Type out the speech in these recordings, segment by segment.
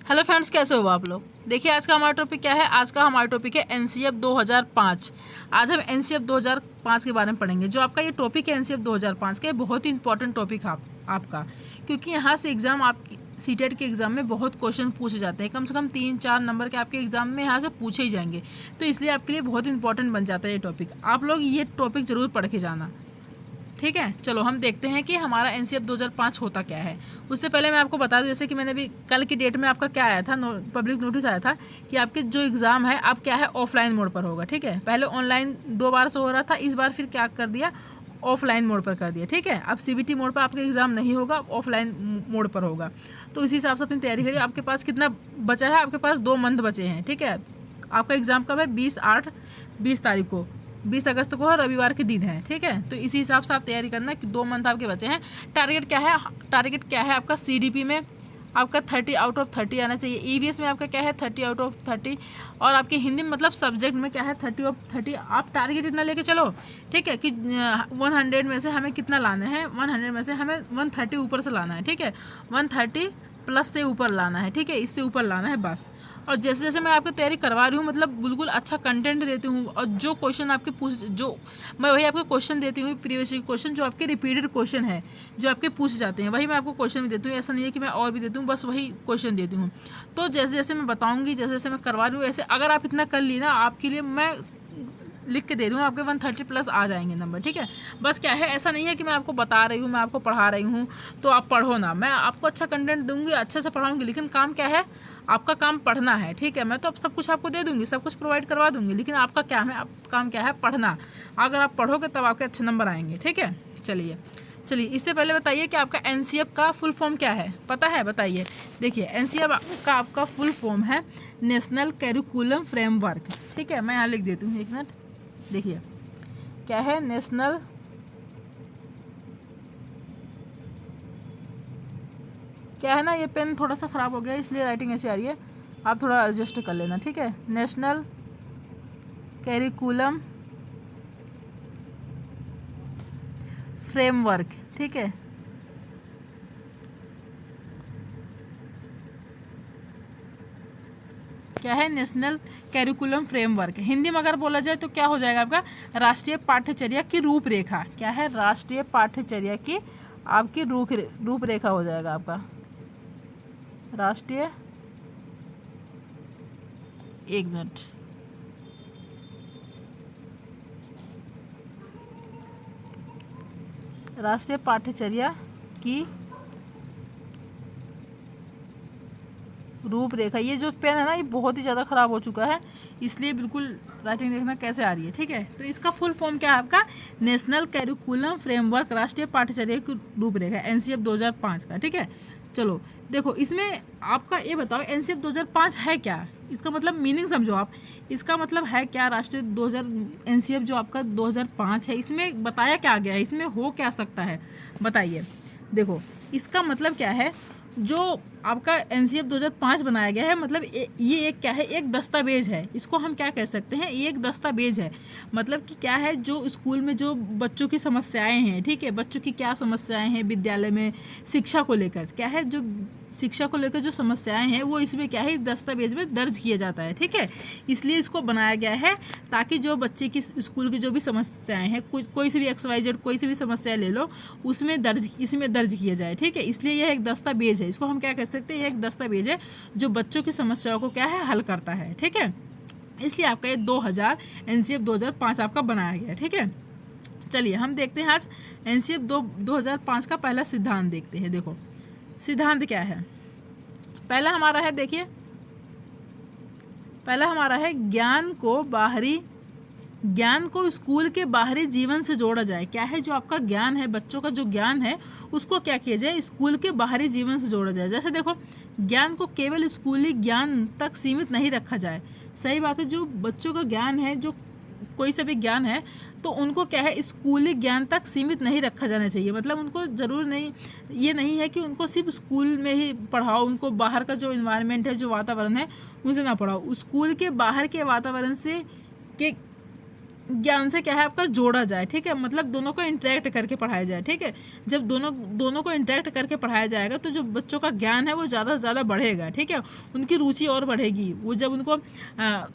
Hello friends, कैसे हो आप लोग। देखिए आज का हमारा टॉपिक क्या है। आज का हमारा टॉपिक है एनसीएफ 2005। आज हम एनसीएफ 2005 के बारे में पढ़ेंगे। जो आपका ये टॉपिक है एनसीएफ 2005 का, बहुत ही इंपॉर्टेंट टॉपिक है आपका, क्योंकि यहाँ से एग्जाम आप सीटेट के एग्जाम में बहुत क्वेश्चन पूछे जाते हैं। कम से कम 3-4 नंबर के आपके एग्जाम में यहाँ से पूछे ही जाएंगे, तो इसलिए आपके लिए बहुत इंपॉर्टेंट बन जाता है ये टॉपिक। आप लोग ये टॉपिक जरूर पढ़ के जाना, ठीक है। चलो हम देखते हैं कि हमारा एनसीएफ 2005 होता क्या है। उससे पहले मैं आपको बता दूं, जैसे कि मैंने भी कल की डेट में आपका क्या आया था, पब्लिक नोटिस आया था कि आपके जो एग्ज़ाम है आप क्या है ऑफलाइन मोड पर होगा, ठीक है। पहले ऑनलाइन 2 बार से हो रहा था, इस बार फिर क्या कर दिया, ऑफलाइन मोड पर कर दिया, ठीक है। अब सीबीटी मोड पर आपका एग्ज़ाम नहीं होगा, ऑफलाइन मोड पर होगा। तो इसी हिसाब से अपनी तैयारी करिए। आपके पास कितना बचा है, आपके पास 2 मंथ बचे हैं, ठीक है। आपका एग्ज़ाम कब है, 20 तारीख को, 20 अगस्त को रविवार के दिन है, ठीक है। तो इसी हिसाब से आप तैयारी करना कि 2 मंथ आपके बचे हैं। टारगेट क्या है आपका सीडीपी में आपका 30 आउट ऑफ 30 आना चाहिए। ईवीएस में आपका क्या है 30 आउट ऑफ 30, और आपके हिंदी में मतलब सब्जेक्ट में क्या है 30 ऑफ 30। आप टारगेट इतना लेके चलो, ठीक है, कि 100 में से हमें कितना लाना है, 100 में से हमें 130 ऊपर से लाना है, ठीक है। 130 प्लस से ऊपर लाना है, ठीक है, इससे ऊपर लाना है बस। और जैसे जैसे मैं आपको तैयारी करवा रही हूँ, मतलब बिल्कुल अच्छा कंटेंट देती हूँ, और जो क्वेश्चन आपके जो मैं वही आपको क्वेश्चन देती हूँ, प्रीवियस क्वेश्चन जो आपके रिपीटेड क्वेश्चन है जो आपके पूछे जाते हैं, वही मैं आपको क्वेश्चन भी देती हूँ। ऐसा नहीं है कि मैं और भी देती हूँ, बस वही क्वेश्चन देती हूँ। तो जैसे जैसे मैं बताऊँगी, जैसे जैसे मैं करवा रही हूँ, ऐसे अगर आप इतना कर ली ना, आपके लिए मैं लिख के दे दूँ, आपके 130 प्लस आ जाएंगे नंबर, ठीक है। बस क्या है, ऐसा नहीं है कि मैं आपको बता रही हूँ, मैं आपको पढ़ा रही हूँ तो आप पढ़ो ना। मैं आपको अच्छा कंटेंट दूंगी, अच्छे से पढ़ाऊंगी, लेकिन काम क्या है, आपका काम पढ़ना है, ठीक है। मैं तो अब सब कुछ आपको दे दूंगी, सब कुछ प्रोवाइड करवा दूंगी, लेकिन आपका क्या है, काम क्या है, पढ़ना। अगर आप पढ़ोगे तब आपके अच्छे नंबर आएंगे, ठीक है। चलिए इससे पहले बताइए कि आपका एनसीएफ का फुल फॉर्म क्या है, पता है, बताइए। देखिए एनसीएफ का आपका फुल फॉर्म है नेशनल करिकुलम फ्रेमवर्क, ठीक है। मैं यहाँ लिख देती हूँ, एक मिनट। देखिए क्या है, नेशनल क्या है ना, ये पेन थोड़ा सा ख़राब हो गया इसलिए राइटिंग ऐसी आ रही है, आप थोड़ा एडजस्ट कर लेना, ठीक है। नेशनल करिकुलम फ्रेमवर्क, ठीक है। क्या है, नेशनल करिकुलम फ्रेमवर्क। हिंदी में अगर बोला जाए तो क्या हो जाएगा आपका, राष्ट्रीय पाठ्यचर्या की रूपरेखा। क्या है, राष्ट्रीय पाठ्यचर्या की आपकी रूपरेखा हो जाएगा आपका राष्ट्रीय, एक मिनट, राष्ट्रीय पाठ्यचर्या की रूपरेखा। ये जो पेन है ना, ये बहुत ही ज़्यादा ख़राब हो चुका है, इसलिए बिल्कुल राइटिंग देखना कैसे आ रही है, ठीक है। तो इसका फुल फॉर्म क्या है आपका, नेशनल करिकुलम फ्रेमवर्क, राष्ट्रीय पाठ्यचर्या की रूपरेखा, एनसीएफ 2005 का, ठीक है। चलो देखो, इसमें आपका ये बताओ एनसीएफ 2005 है क्या, इसका मतलब मीनिंग समझो आप। इसका मतलब है क्या, राष्ट्रीय 2000 एनसीएफ जो आपका 2005 है, इसमें बताया क्या गया है, इसमें हो क्या सकता है, बताइए। देखो इसका मतलब क्या है, जो आपका एनसीएफ 2005 बनाया गया है, मतलब ये एक क्या है, एक दस्तावेज है। इसको हम क्या कह सकते हैं, ये एक दस्तावेज है। मतलब कि क्या है, जो स्कूल में जो बच्चों की समस्याएं हैं, ठीक है, बच्चों की क्या समस्याएं हैं विद्यालय में शिक्षा को लेकर, क्या है, जो शिक्षा को लेकर जो समस्याएं हैं वो इसमें क्या है, इस दस्तावेज में दर्ज किया जाता है, ठीक है। इसलिए इसको बनाया गया है ताकि जो बच्चे की स्कूल की जो भी समस्याएं हैं, कोई से भी XYZ कोई से भी समस्या ले लो, उसमें इसमें दर्ज किया जाए, ठीक है। इसलिए यह एक दस्तावेज है, इसको हम क्या कह सकते हैं, एक दस्तावेज है जो बच्चों की समस्याओं को क्या है, हल करता है, ठीक है। इसलिए आपका ये 2000 एनसीएफ 2005 आपका बनाया गया है, ठीक है। चलिए हम देखते हैं आज एनसीएफ 2005 का पहला सिद्धांत देखते हैं। देखो सिद्धांत क्या है, पहला हमारा है, देखिए पहला हमारा है ज्ञान को स्कूल के बाहरी जीवन से जोड़ा जाए। क्या है, जो आपका ज्ञान है, बच्चों का जो ज्ञान है उसको क्या किया जाए, स्कूल के बाहरी जीवन से जोड़ा जाए। जैसे देखो, ज्ञान को केवल स्कूली ज्ञान तक सीमित नहीं रखा जाए। सही बात है, जो बच्चों का ज्ञान है, जो कोई सा भी ज्ञान है, तो उनको क्या है, स्कूली ज्ञान तक सीमित नहीं रखा जाना चाहिए। मतलब उनको ज़रूर नहीं, ये नहीं है कि उनको सिर्फ स्कूल में ही पढ़ाओ, उनको बाहर का जो इन्वायरमेंट है, जो वातावरण है, उनसे ना पढ़ाओ। स्कूल के बाहर के वातावरण से के ज्ञान से क्या है आपका जोड़ा जाए, ठीक है, मतलब दोनों को इंटरेक्ट करके पढ़ाया जाए, ठीक है। जब दोनों को इंटरेक्ट करके पढ़ाया जाएगा तो जो बच्चों का ज्ञान है वो ज़्यादा से ज़्यादा बढ़ेगा, ठीक है, उनकी रुचि और बढ़ेगी। वो जब उनको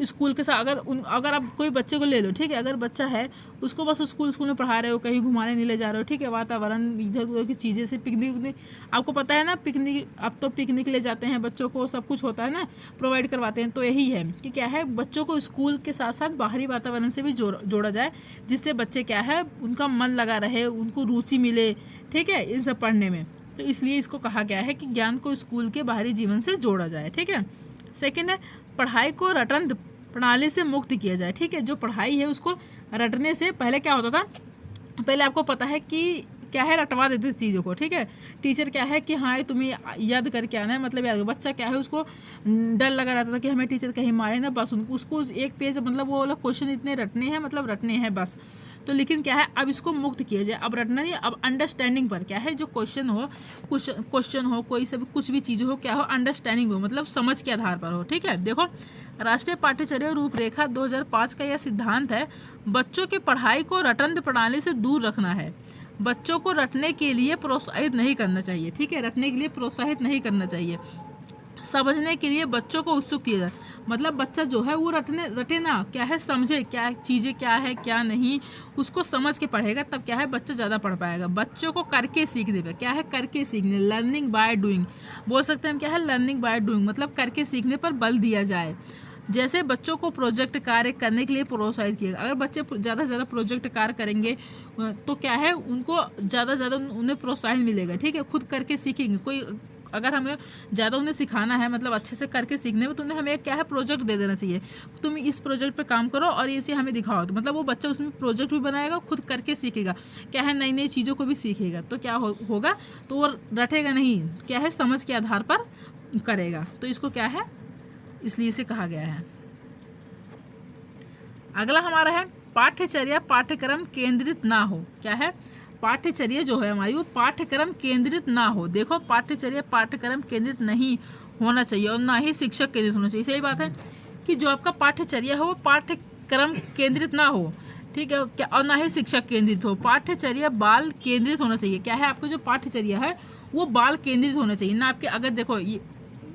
स्कूल के साथ अगर आप कोई बच्चे को ले लो, ठीक है, अगर बच्चा है उसको बस स्कूल में पढ़ा रहे हो, कहीं घुमाने नहीं ले जा रहे हो, ठीक है, वातावरण इधर उधर की चीज़ें से पिकनिक, आपको पता है ना पिकनिक, अब तो पिकनिक ले जाते हैं बच्चों को, सब कुछ होता है ना, प्रोवाइड करवाते हैं। तो यही है कि क्या है, बच्चों को स्कूल के साथ साथ बाहरी वातावरण से भी जोड़ा जाए, जिससे बच्चे क्या है उनका मन लगा रहे, उनको रुचि मिले, ठीक है, इन सब पढ़ने में। तो इसलिए इसको कहा गया है कि ज्ञान को स्कूल के बाहरी जीवन से जोड़ा जाए, ठीक है। सेकेंड है, पढ़ाई को रटन प्रणाली से मुक्त किया जाए, ठीक है। जो पढ़ाई है उसको रटने से, पहले क्या होता था, पहले आपको पता है कि क्या है, रटवा देते थे चीज़ों को, ठीक है। टीचर क्या है कि हाँ तुम्हें याद करके आना है, मतलब याद। बच्चा क्या है उसको डर लगा रहता था कि हमें टीचर कहीं मारे ना, बस उसको एक पेज, मतलब वो वाला क्वेश्चन इतने रटने हैं, मतलब रटने हैं बस। तो लेकिन क्या है, अब इसको मुक्त किया जाए, अब रटना नहीं, अब अंडरस्टैंडिंग पर क्या है, जो क्वेश्चन हो कोई सब कुछ भी चीज़ हो, क्या हो, अंडरस्टैंडिंग हो, मतलब समझ के आधार पर हो, ठीक है। देखो, राष्ट्रीय पाठ्यचर्या रूपरेखा 2005 का यह सिद्धांत है, बच्चों की पढ़ाई को रटन प्रणाली से दूर रखना है। बच्चों को रटने के लिए प्रोत्साहित नहीं करना चाहिए, ठीक है, रटने के लिए प्रोत्साहित नहीं करना चाहिए। समझने के लिए बच्चों को उत्सुक किया जाए, मतलब बच्चा जो है वो रटे ना, क्या है, समझे क्या चीज़ें क्या है क्या नहीं, उसको समझ के पढ़ेगा, तब क्या है बच्चा ज़्यादा पढ़ पाएगा। बच्चों को करके सीखने पर, क्या है, करके सीखने, लर्निंग बाय डूइंग बोल सकते हैं, क्या है, लर्निंग बाय डूइंग, मतलब करके सीखने पर बल दिया जाए। जैसे बच्चों को प्रोजेक्ट कार्य करने के लिए प्रोत्साहित किया। अगर बच्चे ज़्यादा से ज़्यादा प्रोजेक्ट कार्य करेंगे तो क्या है, उनको ज़्यादा से ज़्यादा उन्हें प्रोत्साहन मिलेगा, ठीक है, खुद करके सीखेंगे। कोई अगर हमें ज़्यादा उन्हें सिखाना है, मतलब अच्छे से करके सीखने में, तो उन्हें हमें क्या है, प्रोजेक्ट दे देना चाहिए, तुम इस प्रोजेक्ट पे काम करो और इसे हमें दिखाओ, तो मतलब वो बच्चा उसमें प्रोजेक्ट भी बनाएगा, खुद करके सीखेगा, क्या है, नई नई चीज़ों को भी सीखेगा। तो क्या होगा, तो वो रटेगा नहीं, क्या है, समझ के आधार पर करेगा। तो इसको क्या है, इसलिए इसे कहा गया है। अगला हमारा है, पाठ्यचर्या पाठ्यक्रम केंद्रित ना हो। क्या है, पाठ्यचर्या जो है हमारी वो पाठ्यक्रम केंद्रित ना हो। देखो, पाठ्यचर्या पाठ्यक्रम केंद्रित नहीं होना चाहिए और ना ही शिक्षक केंद्रित होना चाहिए। सही बात है कि जो आपका पाठ्यचर्या है वो पाठ्यक्रम केंद्रित ना हो, ठीक है, क्या, और ना ही शिक्षक केंद्रित हो। पाठ्यचर्या बाल केंद्रित होना चाहिए। क्या है, आपका जो पाठ्यचर्या है वो बाल केंद्रित होना चाहिए, ना आपके, अगर देखो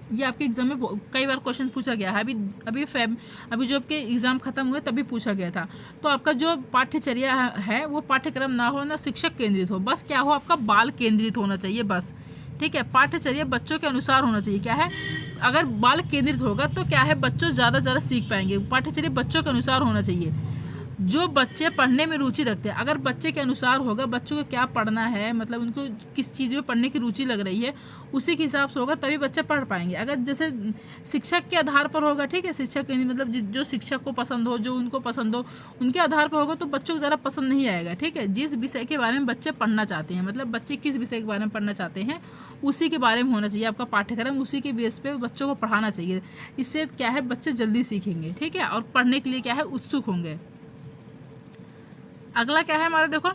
ये आपके एग्जाम में कई बार क्वेश्चन पूछा गया है। अभी जो आपके एग्जाम खत्म हुए तभी पूछा गया था। तो आपका जो पाठ्यचर्या है वो पाठ्यक्रम ना हो, ना शिक्षक केंद्रित हो, बस क्या हो, आपका बाल केंद्रित होना चाहिए बस, ठीक है। पाठ्यचर्या बच्चों के अनुसार होना चाहिए। क्या है, अगर बाल केंद्रित होगा तो क्या है, बच्चों ज़्यादा सीख पाएंगे। पाठ्यचर्या बच्चों के अनुसार होना चाहिए, जो बच्चे पढ़ने में रुचि रखते हैं। अगर बच्चे के अनुसार होगा, बच्चों को क्या पढ़ना है, मतलब उनको किस चीज़ में पढ़ने की रुचि लग रही है, उसी के हिसाब से होगा, तभी बच्चे पढ़ पाएंगे। अगर जैसे शिक्षक के आधार पर होगा, ठीक है, शिक्षक मतलब जो शिक्षक को पसंद हो, जो उनको पसंद हो, उनके आधार पर होगा, तो बच्चों को ज़रा पसंद नहीं आएगा, ठीक है। जिस विषय के बारे में बच्चे पढ़ना चाहते हैं, मतलब बच्चे किस विषय के बारे में पढ़ना चाहते हैं, उसी के बारे में होना चाहिए आपका पाठ्यक्रम, उसी के बेस पे बच्चों को पढ़ाना चाहिए। इससे क्या है, बच्चे जल्दी सीखेंगे, ठीक है, और पढ़ने के लिए क्या है, उत्सुक होंगे। अगला क्या है हमारा, देखो,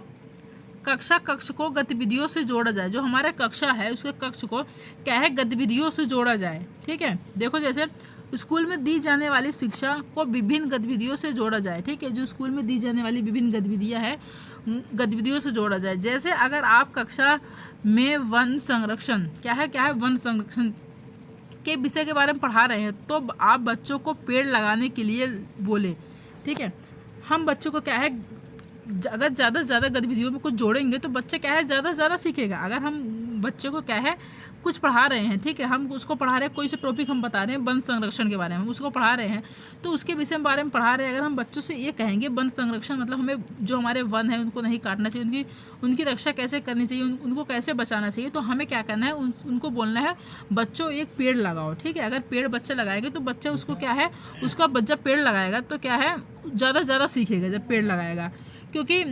कक्ष को गतिविधियों से जोड़ा जाए। जो हमारा कक्षा है उसके कक्ष को क्या है, गतिविधियों से जोड़ा जाए, ठीक है। देखो, जैसे स्कूल में दी जाने वाली शिक्षा को विभिन्न गतिविधियों से जोड़ा जाए, ठीक है। जो स्कूल में दी जाने वाली विभिन्न गतिविधियां हैं, गतिविधियों से जोड़ा जाए। जैसे अगर आप कक्षा में वन संरक्षण, क्या है, वन संरक्षण के विषय के बारे में पढ़ा रहे हैं, तो आप बच्चों को पेड़ लगाने के लिए बोले, ठीक है। हम बच्चों को क्या है, अगर ज़्यादा से ज़्यादा गतिविधियों में कुछ जोड़ेंगे तो बच्चे क्या है, ज़्यादा से ज़्यादा सीखेगा। अगर हम बच्चे को क्या है, कुछ पढ़ा रहे हैं, ठीक है, हम उसको पढ़ा रहे हैं, कोई से टॉपिक हम बता रहे हैं वन संरक्षण के बारे में, उसको पढ़ा रहे हैं, तो उसके विषय में बारे में पढ़ा रहे हैं। अगर हम बच्चों से ये कहेंगे वन संरक्षण मतलब हमें जो हमारे वन है उनको नहीं काटना चाहिए, उनकी रक्षा कैसे करनी चाहिए, उनको कैसे बचाना चाहिए, तो हमें क्या करना है, उनको बोलना है बच्चों एक पेड़ लगाओ, ठीक है। अगर पेड़ बच्चा लगाएंगे तो बच्चा उसको क्या है, उसका जब पेड़ लगाएगा तो क्या है, ज़्यादा से ज़्यादा सीखेगा जब पेड़ लगाएगा। क्योंकि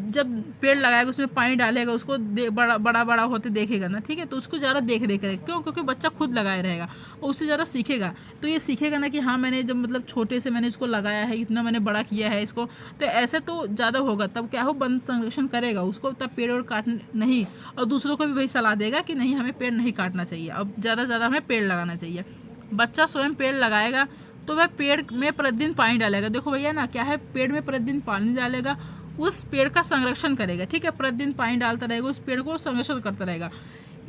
जब पेड़ लगाएगा उसमें पानी डालेगा, उसको बड़ा होते देखेगा ना, ठीक है, तो उसको ज़्यादा देख करेगा। क्यों, क्योंकि बच्चा खुद लगाए रहेगा और उससे ज़्यादा सीखेगा। तो ये सीखेगा ना कि हाँ, मैंने जब मतलब छोटे से मैंने इसको लगाया है, इतना मैंने बड़ा किया है इसको, तो ऐसे तो ज़्यादा होगा। तब क्या हो, वन संरक्षण करेगा उसको, तब पेड़ और काट नहीं, और दूसरों को भी वही सलाह देगा कि नहीं, हमें पेड़ नहीं काटना चाहिए, अब ज़्यादा से ज़्यादा हमें पेड़ लगाना चाहिए। बच्चा स्वयं पेड़ लगाएगा तो वह पेड़ में प्रतिदिन पानी डालेगा। देखो भैया ना, क्या है, पेड़ में प्रतिदिन पानी डालेगा, उस पेड़ का संरक्षण करेगा। ठीक है, प्रतिदिन पानी डालता रहेगा, उस पेड़ को संरक्षण करता रहेगा।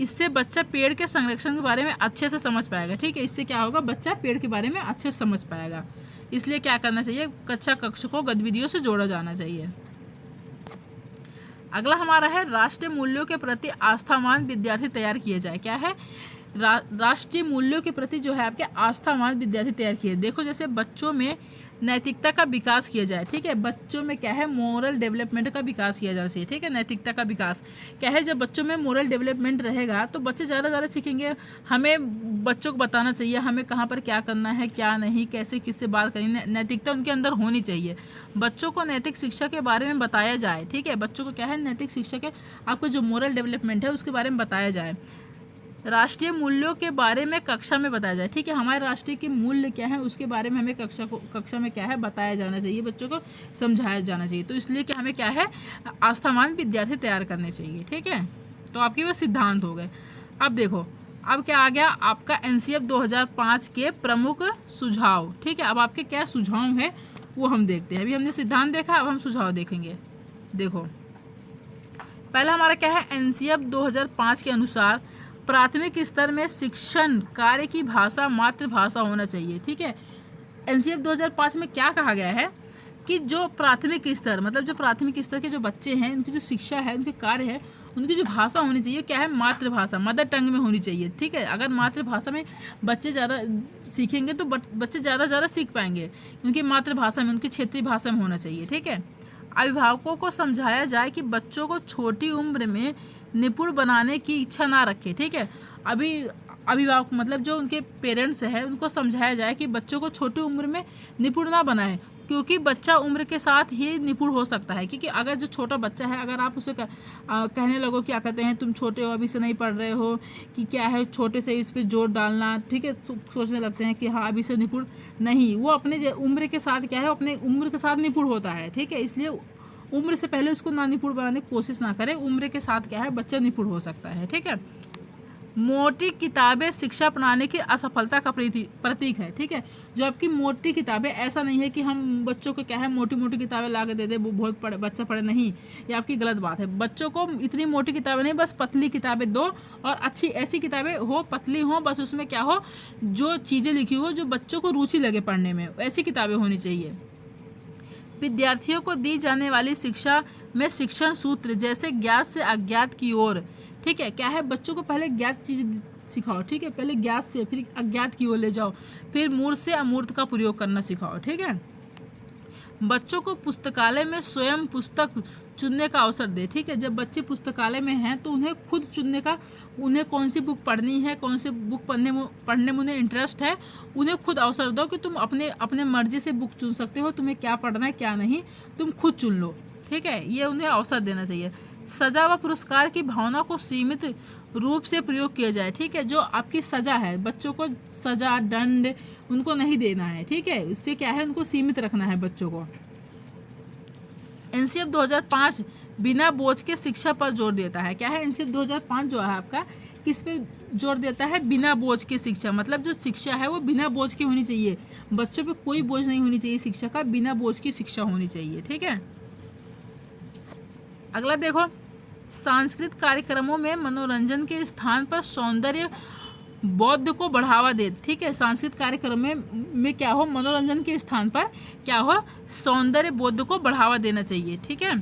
इससे बच्चा पेड़ के संरक्षण के बारे में अच्छे से समझ पाएगा। ठीक है, इससे क्या होगा, बच्चा पेड़ के बारे में अच्छे से समझ पाएगा। इसलिए क्या करना चाहिए, कक्षा कक्ष को गतिविधियों से जोड़ा जाना चाहिए। अगला हमारा है राष्ट्रीय मूल्यों के प्रति आस्थावान विद्यार्थी तैयार किए जाए। क्या है, राष्ट्रीय मूल्यों के प्रति जो है आपके आस्थावान विद्यार्थी तैयार किए। देखो जैसे बच्चों में नैतिकता का विकास किया जाए। ठीक है, बच्चों में क्या है, मोरल डेवलपमेंट का विकास किया जाना चाहिए। ठीक है, नैतिकता का विकास क्या है, जब बच्चों में मोरल डेवलपमेंट रहेगा तो बच्चे ज़्यादा सीखेंगे। हमें बच्चों को बताना चाहिए हमें कहाँ पर क्या करना है, क्या नहीं, कैसे किससे बात करनी, नैतिकता उनके अंदर होनी चाहिए। बच्चों को नैतिक शिक्षा के बारे में बताया जाए। ठीक है, बच्चों को क्या है, नैतिक शिक्षा के आपको जो मोरल डेवलपमेंट है उसके बारे में बताया जाए। राष्ट्रीय मूल्यों के बारे में कक्षा में बताया जाए। ठीक है, हमारे राष्ट्रीय के मूल्य क्या है उसके बारे में हमें कक्षा में क्या है बताया जाना चाहिए, बच्चों को समझाया जाना चाहिए। तो इसलिए कि हमें क्या है, आस्थावान विद्यार्थी तैयार करने चाहिए। ठीक है, तो आपके वो सिद्धांत हो गए। अब देखो, अब क्या आ गया आपका एनसीएफ 2005 के प्रमुख सुझाव। ठीक है, अब आपके क्या सुझाव है वो हम देखते हैं। अभी हमने सिद्धांत देखा, अब हम सुझाव देखेंगे। देखो पहला हमारा क्या है, एनसीएफ 2005 के अनुसार प्राथमिक स्तर में शिक्षण कार्य की भाषा मातृभाषा होना चाहिए। ठीक है, एनसीएफ 2005 में क्या कहा गया है कि जो प्राथमिक स्तर, मतलब जो प्राथमिक स्तर के जो बच्चे हैं उनकी जो शिक्षा है, उनके कार्य है, उनकी जो भाषा होनी चाहिए क्या है, मातृभाषा, मदर टंग में होनी चाहिए। ठीक है, अगर मातृभाषा में बच्चे ज़्यादा सीखेंगे तो बच्चे ज़्यादा सीख पाएंगे। उनकी मातृभाषा में, उनकी क्षेत्रीय भाषा में होना चाहिए। ठीक है, अभिभावकों को समझाया जाए कि बच्चों को छोटी उम्र में निपुण बनाने की इच्छा ना रखें। ठीक है, अभिभावक मतलब जो उनके पेरेंट्स हैं उनको समझाया जाए कि बच्चों को छोटी उम्र में निपुण ना बनाएं, क्योंकि बच्चा उम्र के साथ ही निपुण हो सकता है। क्योंकि अगर जो छोटा बच्चा है, अगर आप उसे कहने लगो क्या कहते हैं, तुम छोटे हो, अभी से नहीं पढ़ रहे हो, कि क्या है छोटे से इस पर जोर डालना, ठीक है, सोचने लगते हैं कि हाँ अभी से निपुण नहीं, वो अपने उम्र के साथ क्या है, अपने उम्र के साथ निपुण होता है। ठीक है, इसलिए उम्र से पहले उसको ना निपुण बनाने की कोशिश ना करें, उम्र के साथ क्या है बच्चा निपुण हो सकता है। ठीक है, मोटी किताबें शिक्षा प्रणाली की असफलता का प्रतीक है। ठीक है, जो आपकी मोटी किताबें, ऐसा नहीं है कि हम बच्चों को क्या है मोटी मोटी किताबें ला के दे दे, वो बहुत बच्चा पढ़े, नहीं, ये आपकी गलत बात है। बच्चों को इतनी मोटी किताबें नहीं, बस पतली किताबें दो, और अच्छी ऐसी किताबें हो, पतली हो, बस उसमें क्या हो, जो चीज़ें लिखी हो जो बच्चों को रुचि लगे पढ़ने में, ऐसी किताबें होनी चाहिए। विद्यार्थियों को दी जाने वाली शिक्षा में शिक्षण सूत्र जैसे ज्ञात से अज्ञात की ओर। ठीक है, क्या है, बच्चों को पहले ज्ञात चीज़ सिखाओ। ठीक है, पहले ज्ञात से फिर अज्ञात की ओर ले जाओ, फिर मूर्त से अमूर्त का प्रयोग करना सिखाओ। ठीक है, बच्चों को पुस्तकालय में स्वयं पुस्तक चुनने का अवसर दे। ठीक है, जब बच्चे पुस्तकालय में हैं तो उन्हें खुद चुनने का, उन्हें कौन सी बुक पढ़नी है, कौन सी बुक पढ़ने में उन्हें इंटरेस्ट है, उन्हें खुद अवसर दो कि तुम अपने मर्जी से बुक चुन सकते हो, तुम्हें क्या पढ़ना है क्या नहीं, तुम खुद चुन लो। ठीक है, ये उन्हें अवसर देना चाहिए। सजा व पुरस्कार की भावना को सीमित रूप से प्रयोग किया जाए। ठीक है, जो आपकी सजा है, बच्चों को सजा दंड उनको नहीं देना है। ठीक है, इससे क्या है, उनको सीमित रखना है बच्चों को। एनसीएफ 2005 बिना बोझ के शिक्षा पर जोर देता है। क्या है, एनसीएफ 2005 जो है आपका किस पे जोर देता है, बिना बोझ के शिक्षा, मतलब जो शिक्षा है वो बिना बोझ की होनी चाहिए, बच्चों पे कोई बोझ नहीं होनी चाहिए शिक्षा का, बिना बोझ की शिक्षा होनी चाहिए। ठीक है, अगला देखो, सांस्कृतिक कार्यक्रमों में मनोरंजन के स्थान पर सौंदर्य बौद्ध को बढ़ावा दे। ठीक है, सांस्कृतिक कार्यक्रम में क्या हो, मनोरंजन के स्थान पर क्या हो, सौंदर्य बोध को बढ़ावा देना चाहिए। ठीक है,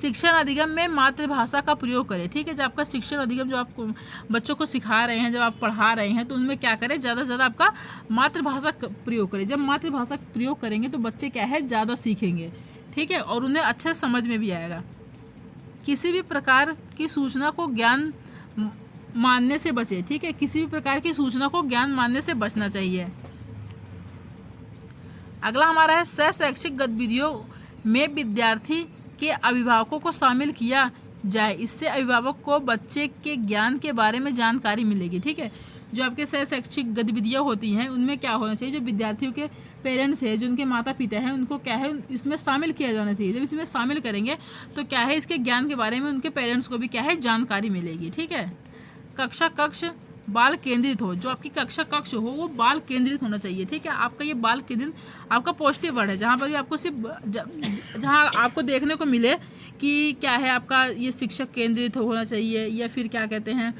शिक्षण अधिगम में मातृभाषा का प्रयोग करें। ठीक है, जब आपका शिक्षण अधिगम जो आप बच्चों को सिखा रहे हैं, जब आप पढ़ा रहे हैं, तो उनमें क्या करें, ज़्यादा से ज़्यादा आपका मातृभाषा प्रयोग करें। जब मातृभाषा प्रयोग करेंगे तो बच्चे क्या है, ज़्यादा सीखेंगे। ठीक है, और उन्हें अच्छे समझ में भी आएगा। किसी भी प्रकार की सूचना को ज्ञान मानने से बचे। ठीक है, किसी भी प्रकार की सूचना को ज्ञान मानने से बचना चाहिए। अगला हमारा है सह शैक्षिक गतिविधियों में विद्यार्थी के अभिभावकों को शामिल किया जाए, इससे अभिभावक को बच्चे के ज्ञान के बारे में जानकारी मिलेगी। ठीक है, जो आपके सह शैक्षिक गतिविधियाँ होती हैं उनमें क्या होना चाहिए, जो विद्यार्थियों के पेरेंट्स है, जो उनके माता पिता हैं, उनको क्या है इसमें शामिल किया जाना चाहिए। जब इसमें शामिल करेंगे तो क्या है, इसके ज्ञान के बारे में उनके पेरेंट्स को भी क्या है जानकारी मिलेगी। ठीक है, कक्षा कक्ष बाल केंद्रित हो, जो आपकी कक्षा कक्ष हो वो बाल केंद्रित होना चाहिए। ठीक है, आपका ये बाल केंद्रित आपका पॉजिटिव वर्ड है, जहाँ पर भी आपको सिर्फ जहाँ आपको देखने को मिले कि क्या है आपका ये शिक्षक केंद्रित होना चाहिए, या फिर क्या कहते हैं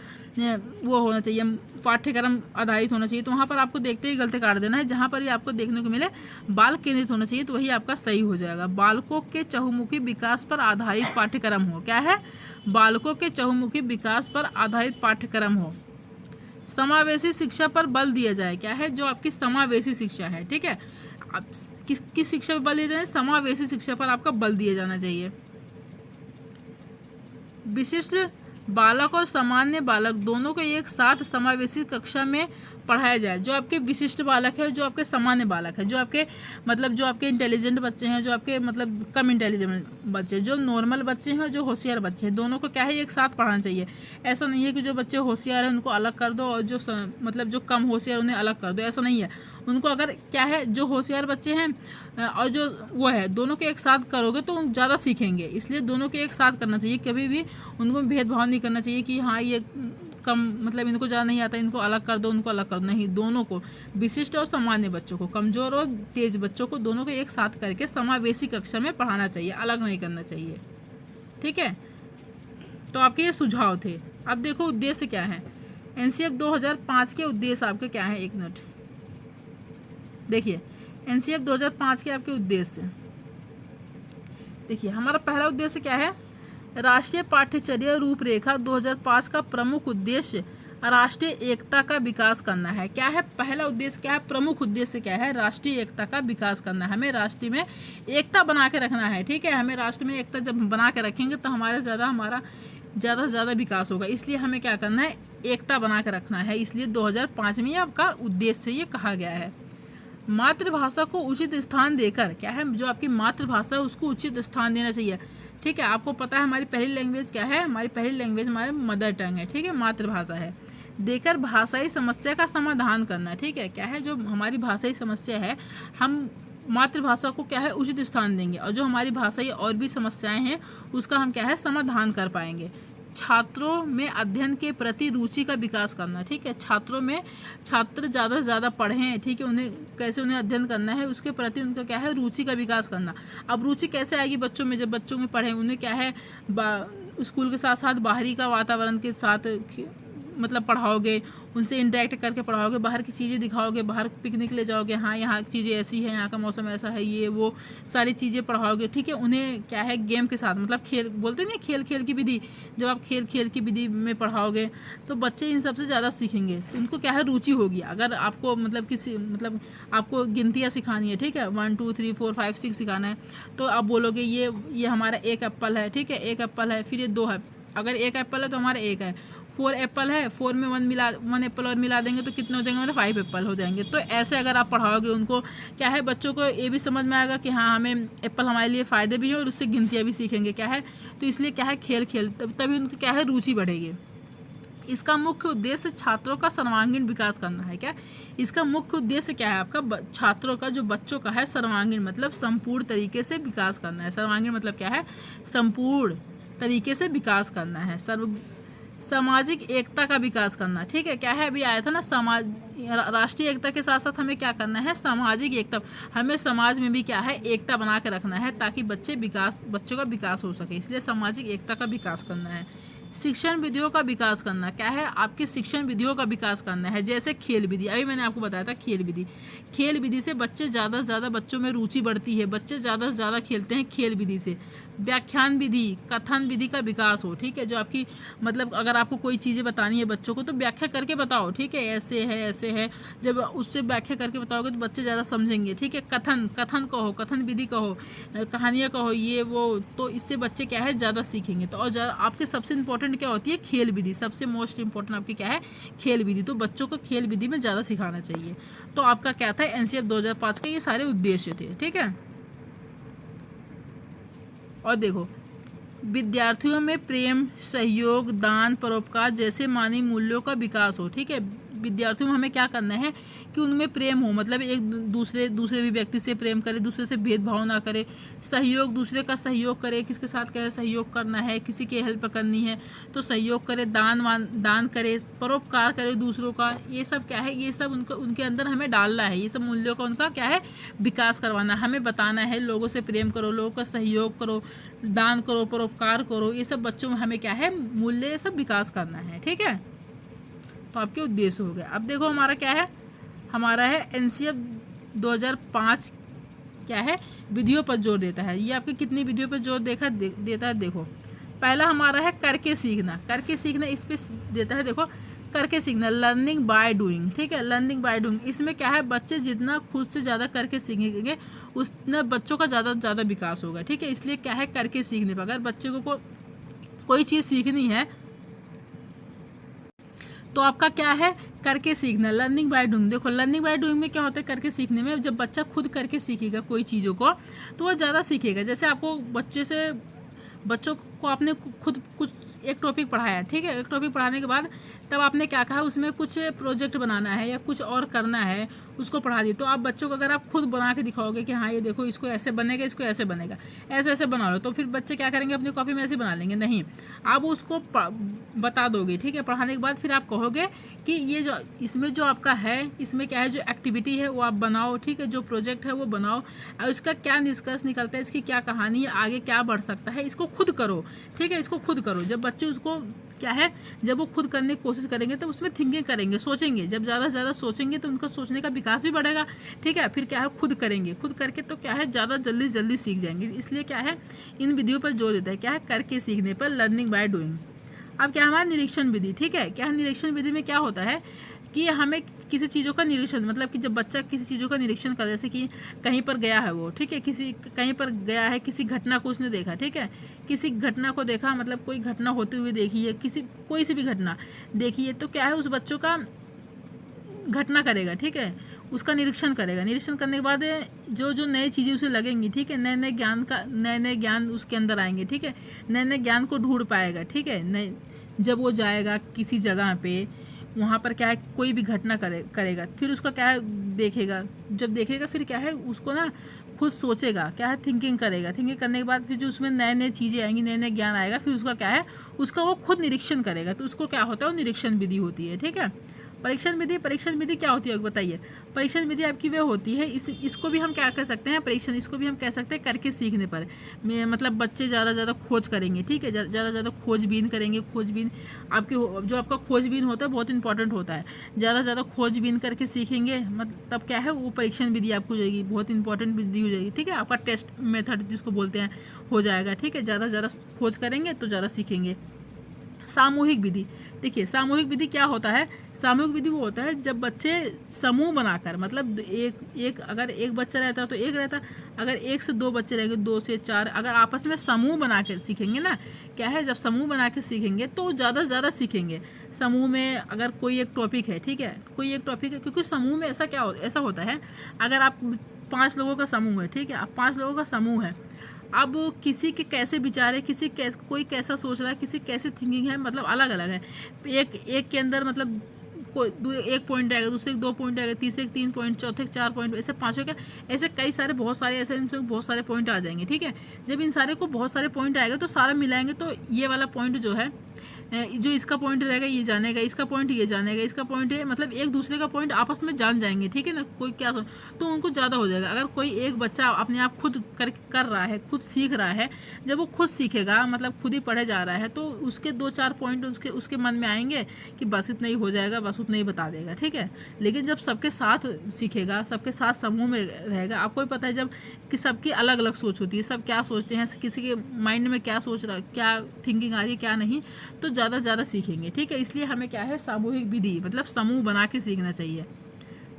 वो होना चाहिए पाठ्यक्रम आधारित होना चाहिए, तो वहाँ पर आपको देखते ही गलती काट देना है। जहाँ पर भी आपको देखने को मिले बाल केंद्रित होना चाहिए तो वही आपका सही हो जाएगा। बालकों के चहुमुखी विकास पर आधारित पाठ्यक्रम हो, क्या है, बालकों के चहुमुखी विकास पर आधारित पाठ्यक्रम हो। समावेशी शिक्षा पर बल दिया जाए, क्या है, जो आपकी समावेशी शिक्षा है। ठीक है, आप किस शिक्षा पर बल दिया जाए, समावेशी शिक्षा पर आपका बल दिया जाना चाहिए। विशिष्ट बालक और सामान्य बालक दोनों को एक साथ समावेशी कक्षा में पढ़ाया जाए। जो आपके विशिष्ट बालक है, जो आपके सामान्य बालक है, जो आपके मतलब जो आपके इंटेलिजेंट बच्चे हैं, जो आपके मतलब कम इंटेलिजेंट बच्चे, जो नॉर्मल बच्चे हैं, जो होशियार बच्चे हैं, दोनों को क्या है एक साथ पढ़ाना चाहिए। ऐसा नहीं है कि जो बच्चे होशियार हैं उनको अलग कर दो और जो मतलब जो कम होशियार उन्हें अलग कर दो, ऐसा नहीं है। उनको अगर क्या है जो होशियार बच्चे हैं और जो वो है दोनों के एक साथ करोगे तो ज़्यादा सीखेंगे, इसलिए दोनों के एक साथ करना चाहिए। कभी भी उनको भेदभाव नहीं करना चाहिए कि हाँ ये कम मतलब इनको ज़्यादा नहीं आता इनको अलग कर दो, उनको अलग कर दो, नहीं, दोनों को, विशिष्ट और सामान्य बच्चों को, कमज़ोर और तेज बच्चों को, दोनों को एक साथ करके समावेशी कक्षा में पढ़ाना चाहिए, अलग नहीं करना चाहिए। ठीक है, तो आपके ये सुझाव थे। अब देखो उद्देश्य क्या है, एनसीएफ 2005 के उद्देश्य आपके क्या है, एक मिनट देखिए। एनसीएफ 2005 के आपके उद्देश्य देखिए। हमारा पहला उद्देश्य क्या है, राष्ट्रीय पाठ्यचर्या रूपरेखा 2005 का प्रमुख उद्देश्य राष्ट्रीय एकता का विकास करना है। क्या है पहला उद्देश्य, क्या है प्रमुख उद्देश्य, क्या है, राष्ट्रीय एकता का विकास करना है। हमें राष्ट्र में एकता बना के रखना है। ठीक है, हमें राष्ट्र में एकता जब बना के रखेंगे तो हमारा ज़्यादा से ज़्यादा विकास होगा। इसलिए हमें क्या करना है, एकता बना के रखना है। इसलिए 2005 में आपका उद्देश्य ये कहा गया है। मातृभाषा को उचित स्थान देकर, क्या है, जो आपकी मातृभाषा है उसको उचित स्थान देना चाहिए। ठीक है, आपको पता है हमारी पहली लैंग्वेज क्या है, हमारी पहली लैंग्वेज हमारे मदर टंग है। ठीक है, मातृभाषा है। देकर भाषाई समस्या का समाधान करना। ठीक है, क्या है, जो हमारी भाषाई समस्या है हम मातृभाषा को क्या है उचित स्थान देंगे, और जो हमारी भाषाई और भी समस्याएं हैं उसका हम क्या है समाधान कर पाएंगे। छात्रों में अध्ययन के प्रति रुचि का विकास करना। ठीक है, छात्र ज़्यादा से ज़्यादा पढ़ें। ठीक है, उन्हें कैसे उन्हें अध्ययन करना है उसके प्रति उनका क्या है रुचि का विकास करना। अब रुचि कैसे आएगी बच्चों में, जब बच्चों में पढ़ें, उन्हें क्या है स्कूल के साथ साथ बाहरी का वातावरण के साथ मतलब पढ़ाओगे, उनसे इंटरेक्ट करके पढ़ाओगे, बाहर की चीज़ें दिखाओगे, बाहर पिकनिक ले जाओगे, हाँ यहाँ की चीज़ें ऐसी है, यहाँ का मौसम ऐसा है, ये वो सारी चीज़ें पढ़ाओगे। ठीक है, उन्हें क्या है गेम के साथ मतलब खेल बोलते नहीं, खेल खेल की विधि, जब आप खेल की विधि में पढ़ाओगे तो बच्चे इन सबसे ज़्यादा सीखेंगे, उनको क्या है रुचि होगी। अगर आपको मतलब किसी मतलब आपको गिनतियाँ सिखानी है, ठीक है, 1 2 3 4 5 6 सिखाना है, तो आप बोलोगे ये हमारा एक एप्पल है। ठीक है, एक एप्पल है, फिर ये 2 है, अगर एक एप्पल है तो हमारा एक है, 4 एप्पल है, 4 में 1 एप्पल और मिला देंगे तो कितने हो जाएंगे हमारे 5 एप्पल हो जाएंगे। तो ऐसे अगर आप पढ़ाओगे उनको क्या है बच्चों को ये भी समझ में आएगा कि हाँ हमें एप्पल हमारे लिए फ़ायदे भी हैं और उससे गिनतियाँ भी सीखेंगे। क्या है तो इसलिए क्या है खेल तभी उनकी क्या है रुचि बढ़ेगी। इसका मुख्य उद्देश्य छात्रों का सर्वांगीण विकास करना है। क्या इसका मुख्य उद्देश्य क्या है आपका, छात्रों का जो बच्चों का है सर्वांगीण मतलब संपूर्ण तरीके से विकास करना है। सर्वांगीण मतलब क्या है, संपूर्ण तरीके से विकास करना है। सामाजिक एकता का विकास करना। ठीक है, क्या है अभी आया था ना राष्ट्रीय एकता के साथ साथ हमें क्या करना है सामाजिक एकता, हमें समाज में भी क्या है एकता बना के रखना है ताकि बच्चों का विकास हो सके, इसलिए सामाजिक एकता का विकास करना है। शिक्षण विधियों का विकास करना, क्या है आपकी शिक्षण विधियों का विकास करना है, जैसे खेल विधि, अभी मैंने आपको बताया था खेल विधि से बच्चे ज़्यादा से ज़्यादा बच्चों में रुचि बढ़ती है, बच्चे ज़्यादा से ज़्यादा खेलते हैं खेल विधि से। व्याख्यान विधि कथन विधि का विकास हो। ठीक है, जो आपकी मतलब अगर आपको कोई चीज़ें बतानी है बच्चों को तो व्याख्या करके बताओ। ठीक है, ऐसे है, जब उससे व्याख्या करके बताओगे तो बच्चे ज़्यादा समझेंगे। ठीक है, कथन कहो, कथन विधि कहो, कहानियाँ कहो, ये वो, तो इससे बच्चे क्या है ज़्यादा सीखेंगे। तो और आपके सबसे इंपॉर्टेंट क्या होती है खेल विधि, सबसे मोस्ट इंपॉर्टेंट आपकी क्या है खेल विधि, तो बच्चों को खेल विधि में ज़्यादा सिखाना चाहिए। तो आपका क्या था एनसीएफ 2005 के ये सारे उद्देश्य थे। ठीक है, और देखो विद्यार्थियों में प्रेम, सहयोग, दान, परोपकार जैसे मानवीय मूल्यों का विकास हो। ठीक है, विद्यार्थियों में हमें क्या करना है कि उनमें प्रेम हो, मतलब एक दूसरे भी व्यक्ति से प्रेम करे, दूसरे से भेदभाव ना करे, सहयोग, दूसरे का सहयोग करे, किसके साथ कैसे सहयोग करना है, किसी की हेल्प करनी है तो सहयोग करे, दान करे, परोपकार करे दूसरों का। ये सब क्या है, ये सब उनके अंदर हमें डालना है, ये सब मूल्यों का उनका क्या है विकास करवाना, हमें बताना है लोगों से प्रेम करो, लोगों का सहयोग करो, दान करो, परोपकार करो, ये सब बच्चों में हमें क्या है मूल्य, ये सब विकास करना है। ठीक है, तो आपके उद्देश्य हो गए। अब देखो हमारा क्या है, हमारा है एनसीएफ 2005 क्या है विधियों पर जोर देता है। ये आपके कितनी विधियों पर जोर देता है देखो। पहला हमारा है करके सीखना, करके सीखना इस पे देता है, देखो करके सीखना, लर्निंग बाय डूइंग। ठीक है, लर्निंग बाय डूइंग, इसमें क्या है बच्चे जितना खुद से ज़्यादा करके सीखेंगे उतना बच्चों का ज़्यादा विकास होगा। ठीक है, इसलिए क्या है करके सीखने पर, अगर बच्चे को कोई चीज़ सीखनी है तो आपका क्या है करके सीखना, लर्निंग बाय डूइंग। देखो लर्निंग बाय डूइंग में क्या होता है, करके सीखने में जब बच्चा खुद करके सीखेगा कोई चीज़ों को तो वह ज़्यादा सीखेगा। जैसे आपको बच्चों को आपने खुद कुछ एक टॉपिक पढ़ाया, ठीक है, एक टॉपिक पढ़ाने के बाद तब आपने क्या कहा उसमें कुछ प्रोजेक्ट बनाना है या कुछ और करना है, उसको पढ़ा दी, तो आप बच्चों को अगर आप खुद बना के दिखाओगे कि हाँ ये देखो इसको ऐसे बनेगा, इसको ऐसे बनेगा, ऐसे ऐसे बना लो, तो फिर बच्चे क्या करेंगे अपनी कॉपी में ऐसे बना लेंगे? नहीं, आप उसको बता दोगे। ठीक है, पढ़ाने के बाद फिर आप कहोगे कि ये जो इसमें जो आपका है, इसमें क्या है जो एक्टिविटी है वो आप बनाओ। ठीक है, जो प्रोजेक्ट है वो बनाओ और इसका क्या निष्कर्ष निकलता है, इसकी क्या कहानी है, आगे क्या बढ़ सकता है, इसको खुद करो। ठीक है, इसको खुद करो। जब बच्चे उसको क्या है जब वो खुद करने की कोशिश करेंगे तो उसमें थिंकिंग करेंगे, सोचेंगे, जब ज़्यादा से ज़्यादा सोचेंगे तो उनका सोचने का विकास भी बढ़ेगा। ठीक है, फिर क्या है खुद करेंगे, खुद करके तो क्या है ज़्यादा जल्दी सीख जाएंगे। इसलिए क्या है इन विधियों पर जोर देता है, क्या है करके सीखने पर, लर्निंग बाय डूइंग। अब क्या हमारा निरीक्षण विधि। ठीक है, क्या निरीक्षण विधि में क्या होता है कि हमें किसी चीज़ों का निरीक्षण, मतलब कि जब बच्चा किसी चीज़ों का निरीक्षण कर, जैसे कि कहीं पर गया है वो, ठीक है, कहीं पर गया है, किसी घटना को उसने देखा, ठीक है, किसी घटना को देखा, मतलब कोई घटना होते हुए देखी है, कोई सी भी घटना देखी है, तो क्या है उस बच्चों का घटना करेगा। ठीक है, उसका निरीक्षण करेगा, निरीक्षण करने के बाद जो नई चीज़ें उसे लगेंगी, ठीक है, नए ज्ञान उसके अंदर आएंगे। ठीक है, नए ज्ञान को ढूंढ पाएगा। ठीक है, जब वो जाएगा किसी जगह पे, वहाँ पर क्या है कोई भी घटना करेगा, फिर उसका क्या है देखेगा, जब देखेगा फिर क्या है उसको ना खुद सोचेगा, क्या है थिंकिंग करेगा, थिंकिंग करने के बाद फिर जो उसमें नए चीज़ें आएंगी, नए ज्ञान आएगा, फिर उसका क्या है उसका वो खुद निरीक्षण करेगा, तो उसको क्या होता है वो निरीक्षण विधि होती है। ठीक है, परीक्षण विधि क्या होती है बताइए। परीक्षण विधि आपकी वे होती है, इसको भी हम क्या कर सकते हैं परीक्षण, इसको भी हम कह सकते हैं करके सीखने पर, मतलब बच्चे ज़्यादा खोज करेंगे। ठीक है, ज़्यादा खोजबीन करेंगे, खोजबीन जो आपका खोजबीन होता है बहुत इंपॉर्टेंट होता है, ज़्यादा खोजबीन करके सीखेंगे, मतलब तब क्या है वो परीक्षण विधि आपको हो जाएगी, बहुत इंपॉर्टेंट विधि हो जाएगी। ठीक है, आपका टेस्ट मेथड जिसको बोलते हैं हो जाएगा। ठीक है, ज़्यादा खोज करेंगे तो ज़्यादा सीखेंगे। सामूहिक विधि, देखिए सामूहिक विधि क्या होता है, सामूहिक विधि वो होता है जब बच्चे समूह बनाकर, मतलब अगर एक बच्चा रहता है तो एक रहता, अगर 1 से 2 बच्चे रहेंगे, 2 से 4, अगर आपस में समूह बना कर सीखेंगे ना, क्या है जब समूह बना के सीखेंगे तो ज़्यादा सीखेंगे। समूह में अगर कोई एक टॉपिक है, ठीक है, कोई एक टॉपिक है, क्योंकि समूह में ऐसा होता है, अगर आप 5 लोगों का समूह है, ठीक है, आप 5 लोगों का समूह है, अब किसी के कैसे विचार है, कोई कैसा सोच रहा है, किसी कैसी थिंकिंग है, मतलब अलग अलग है। एक के अंदर मतलब कोई एक पॉइंट आएगा, दूसरे 2 पॉइंट आएगा, तीसरे 3 पॉइंट, चौथे 4 पॉइंट, ऐसे पाँचों के ऐसे कई सारे बहुत सारे पॉइंट आ जाएंगे। ठीक है, जब इन सारे को बहुत सारे पॉइंट आएगा तो सारा मिलाएंगे तो ये वाला पॉइंट जो है, जो इसका पॉइंट रहेगा ये जानेगा, इसका पॉइंट ये जानेगा, इसका पॉइंट है, मतलब एक दूसरे का पॉइंट आपस में जान जाएंगे। ठीक है ना, कोई क्या तो उनको ज़्यादा हो जाएगा। अगर कोई एक बच्चा अपने आप खुद कर रहा है, खुद सीख रहा है, जब वो खुद सीखेगा, मतलब खुद ही पढ़े जा रहा है, तो उसके 2-4 पॉइंट उसके मन में आएंगे कि बस इतना ही हो जाएगा, बस उतना ही बता देगा। ठीक है, लेकिन जब सबके साथ सीखेगा, सबके साथ समूह में रहेगा, आपको भी पता है जब कि सबकी अलग अलग सोच होती है, सब क्या सोचते हैं, किसी के माइंड में क्या सोच रहा, क्या थिंकिंग आ रही है, क्या नहीं, तो ज़्यादा सीखेंगे। ठीक है, इसलिए हमें क्या है सामूहिक विधि, मतलब समूह बना के सीखना चाहिए।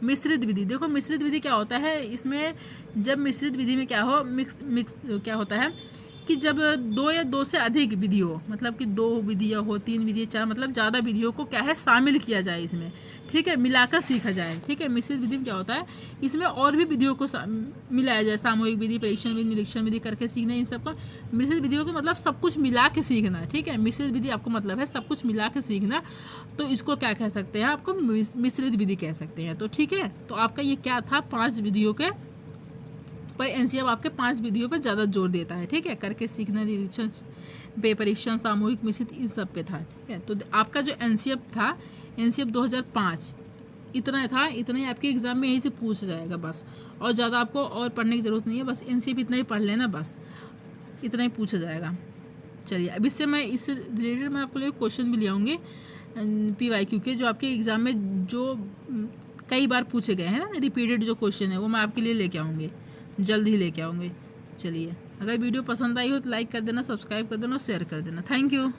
मिश्रित विधि, देखो मिश्रित विधि क्या होता है, इसमें जब मिश्रित विधि में क्या हो मिक्स क्या होता है कि जब 2 या 2 से अधिक विधि हो, मतलब कि 2 विधियाँ हो, 3 विधियाँ, 4, मतलब ज़्यादा विधियों को क्या है शामिल किया जाए इसमें। ठीक है, मिलाकर सीखा जाए। ठीक है, मिश्रित विधि में क्या होता है, इसमें और भी विधियों को मिलाया जाए, सामूहिक विधि, परीक्षण विधि, निरीक्षण विधि करके सीखना, इन सबका मिश्रित विधियों का मतलब सब कुछ मिला के सीखना है। ठीक है, मिश्रित विधि आपको मतलब है सब कुछ मिला के सीखना, तो इसको क्या कह सकते हैं, आपको मिश्रित विधि कह सकते हैं। तो ठीक है, तो आपका ये क्या था, 5 विधियों के पर एनसीईआरटी आपके 5 विधियों पर ज़्यादा जोर देता है। ठीक है, करके सीखना, निरीक्षण, परीक्षण, सामूहिक, मिश्रित, इन सब पे था। ठीक है, तो आपका जो एनसीईआरटी था, एनसीईआरटी 2005 इतना था, इतना ही आपके एग्जाम में यहीं से पूछ जाएगा बस, और ज़्यादा आपको और पढ़ने की ज़रूरत नहीं है, बस एनसीईआरटी इतना ही पढ़ लेना, बस इतना ही पूछा जाएगा। चलिए, अब इससे मैं इससे रिलेटेड मैं आपको लिए क्वेश्चन भी ले आऊँगी PYQ के, जो आपके एग्ज़ाम में जो कई बार पूछे गए हैं ना, रिपीटेड जो क्वेश्चन है वो मैं आपके लिए लेके आऊँगी, जल्द ही लेके आऊँगी। चलिए, अगर वीडियो पसंद आई हो तो लाइक कर देना, सब्सक्राइब कर देना और शेयर कर देना। Thank you.